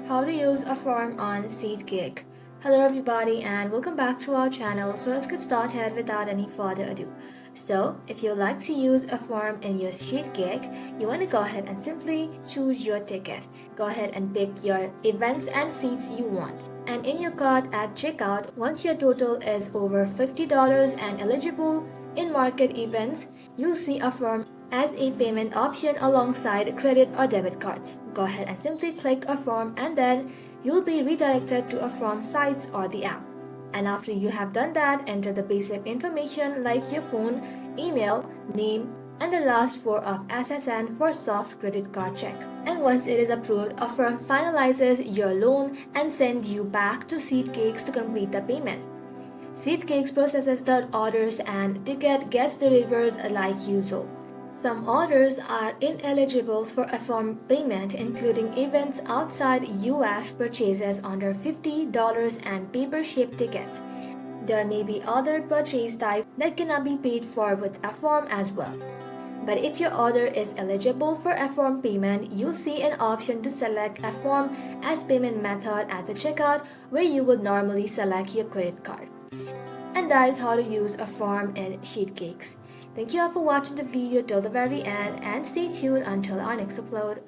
How to use Affirm on Seatgeek. Hello everybody and welcome back to our channel. So let's get started without any further ado. So if you like to use Affirm in your Seatgeek, you want to go ahead and simply choose your ticket. Go ahead and pick your events and seats you want. And in your cart at checkout, once your total is over $50 and eligible in market events, you'll see Affirm as a payment option alongside credit or debit cards. Go ahead and simply click Affirm and then you'll be redirected to Affirm sites or the app. And after you have done that, enter the basic information like your phone, email, name, and the last four of SSN for soft credit card check. And once it is approved, Affirm finalizes your loan and sends you back to Seatgeeks to complete the payment. Seatgeeks processes the orders and ticket gets delivered like usual. Some orders are ineligible for Affirm payment, including events outside US purchases under $50 and paper-shipped tickets. There may be other purchase types that cannot be paid for with Affirm as well. But if your order is eligible for Affirm payment, you'll see an option to select Affirm as payment method at the checkout where you would normally select your credit card. And that is how to use Affirm in Seatgeeks. Thank you all for watching the video till the very end and stay tuned until our next upload.